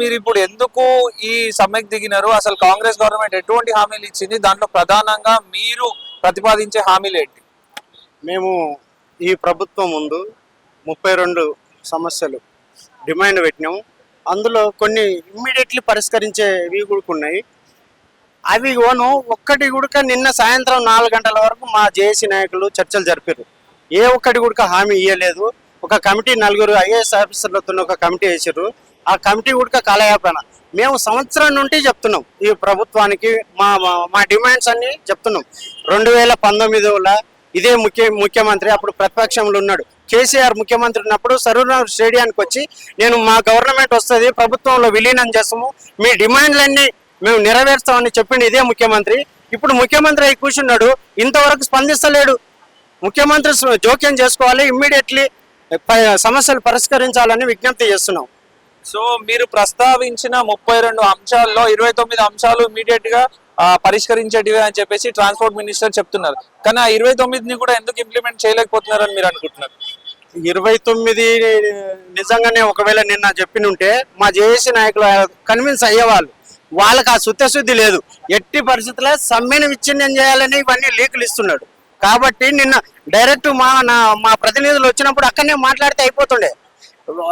మీరు ఇప్పుడు ఎందుకు ఈ సమ్మెకు దిగినారు? అసలు కాంగ్రెస్ గవర్నమెంట్ ఎటువంటి హామీలు ఇచ్చింది? దాంట్లో ప్రధానంగా మీరు ప్రతిపాదించే హామీలు ఏంటి? మేము ఈ ప్రభుత్వం ముందు 32 సమస్యలు డిమాండ్ పెట్టినాము. అందులో కొన్ని ఇమ్మీడియట్లీ పరిష్కరించేవి కూడా ఉన్నాయి. అవి ఓను ఒక్కటి కూడా నిన్న సాయంత్రం 4 గంటల వరకు మా జేఏసీ నాయకులు చర్చలు జరిపారు. ఏ ఒక్కటి కూడా హామీ ఇవ్వలేదు. ఒక కమిటీ 4 ఐఏఎస్ ఆఫీసర్లతో ఒక కమిటీ వేసారు. ఆ కమిటీ కూడా కాలయాపన. మేము సంవత్సరం నుండి చెప్తున్నాం ఈ ప్రభుత్వానికి మా మా డిమాండ్స్ అన్ని చెప్తున్నాం. 2019లో ఇదే ముఖ్యమంత్రి అప్పుడు ప్రతిపక్షంలో ఉన్నాడు. కేసీఆర్ ముఖ్యమంత్రి ఉన్నప్పుడు సరూర్ స్టేడియానికి వచ్చి నేను మా గవర్నమెంట్ వస్తుంది ప్రభుత్వంలో విలీనం చేస్తాము, మీ డిమాండ్లన్నీ మేము నెరవేర్స్తామని చెప్పింది ఇదే ముఖ్యమంత్రి. ఇప్పుడు ముఖ్యమంత్రి అయి కూర్చున్నాడు, ఇంతవరకు స్పందిస్తలేడు. ముఖ్యమంత్రి జోక్యం చేసుకోవాలి, ఇమ్మీడియట్లీ సమస్యలు పరిష్కరించాలని విజ్ఞప్తి చేస్తున్నాం. సో మీరు ప్రస్తావించిన 32 అంశాల్లో 29 అంశాలు ఇమీడియట్ గా పరిష్కరించేటివే అని చెప్పేసి ట్రాన్స్పోర్ట్ మినిస్టర్ చెప్తున్నారు. కానీ ఆ 29ని కూడా ఎందుకు ఇంప్లిమెంట్ చేయలేకపోతున్నారని మీరు అనుకుంటున్నారు? 29 నిజంగానే ఒకవేళ నిన్న చెప్పినుంటే మా జేఏసీ నాయకులు కన్విన్స్ అయ్యేవాళ్ళు. వాళ్ళకి ఆ శుద్ధశుద్ధి లేదు. ఎట్టి పరిస్థితుల్లో సమ్మెను విచ్ఛిన్నం చేయాలని ఇవన్నీ లీకులు ఇస్తున్నాడు. కాబట్టి నిన్న డైరెక్ట్ మా ప్రతినిధులు వచ్చినప్పుడు అక్కడనే మాట్లాడితే అయిపోతుండే.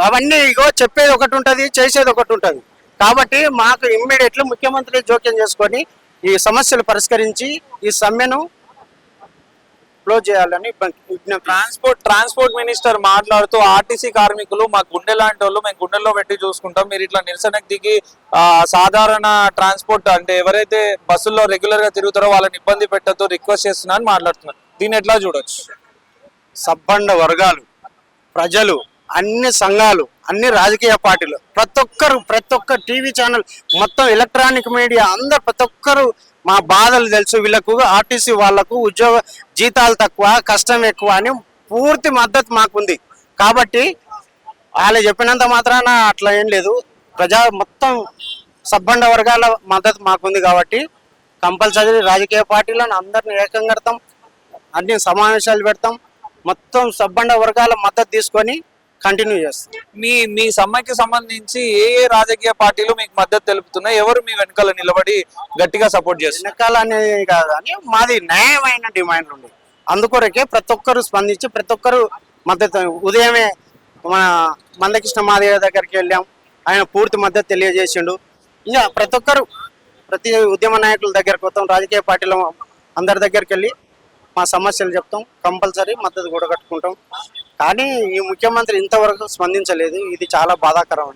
అవన్నీ ఇగో చెప్పేది ఒకటి ఉంటుంది, చేసేది ఒకటి ఉంటుంది. కాబట్టి మాకు ఇమ్మీడియట్లీ ముఖ్యమంత్రి జోక్యం చేసుకొని ఈ సమస్యలు పరిష్కరించి ఈ సమ్మెను క్లోజ్ చేయాలని ట్రాన్స్పోర్ట్ మినిస్టర్ మాట్లాడుతూ ఆర్టీసీ కార్మికులు మా గుండె లాంటి వాళ్ళు, మేము గుండెల్లో పెట్టి చూసుకుంటాం, మీరు ఇట్లా నిరసనకు దిగి సాధారణ ట్రాన్స్పోర్ట్ అంటే ఎవరైతే బస్సుల్లో రెగ్యులర్ గా తిరుగుతారో వాళ్ళని ఇబ్బంది పెట్టద్దు రిక్వెస్ట్ చేస్తున్నా అని మాట్లాడుతున్నారు. దీన్ని ఎట్లా చూడొచ్చు? సబ్బండ వర్గాలు, ప్రజలు, అన్ని సంఘాలు, అన్ని రాజకీయ పార్టీలు, ప్రతి ఒక్క టీవీ ఛానల్, మొత్తం ఎలక్ట్రానిక్ మీడియా అందరు ప్రతి ఒక్కరు మా బాధలు తెలుసు. వీళ్ళకు ఆర్టీసీ వాళ్లకు ఉద్యోగ జీతాలు తక్కువ, కష్టం ఎక్కువ అని పూర్తి మద్దతు మాకుంది. కాబట్టి వాళ్ళు చెప్పినంత మాత్రాన అట్లా ఏం లేదు. మొత్తం సబ్బండ వర్గాల మద్దతు మాకుంది. కాబట్టి కంపల్సరీ రాజకీయ పార్టీలను అందరిని ఏకం కడతాం, అన్ని సమావేశాలు పెడతాం, మొత్తం సబ్బండ వర్గాల మద్దతు తీసుకొని కంటిన్యూ చేస్తాం. మీ సమ్మెకి సంబంధించి ఏ రాజకీయ పార్టీలు మీకు మద్దతు తెలుపుతున్నాయి? ఎవరు మీ వెనకాల నిలబడి గట్టిగా సపోర్ట్ చేస్తున్నారు? వెనకాల అనేది కాదు కానీ మాది న్యాయమైన డిమాండ్లు ఉన్నాయి. అందుకొరకే ప్రతి ఒక్కరు స్పందించి ప్రతి ఒక్కరు మద్దతు. ఉదయమే మన మందకృష్ణ మాదేవ దగ్గరికి వెళ్ళాం, ఆయన పూర్తి మద్దతు తెలియజేసిండు. ఇంకా ప్రతి ఉద్యమ నాయకుల దగ్గరకు పోతాం, రాజకీయ పార్టీల అందరి దగ్గరికి వెళ్ళి మా సమస్యలు చెప్తాం, కంపల్సరీ మద్దతు కూడా కట్టుకుంటాం. కానీ ఈ ముఖ్యమంత్రి ఇంతవరకు స్పందించలేదు. ఇది చాలా బాధాకరం.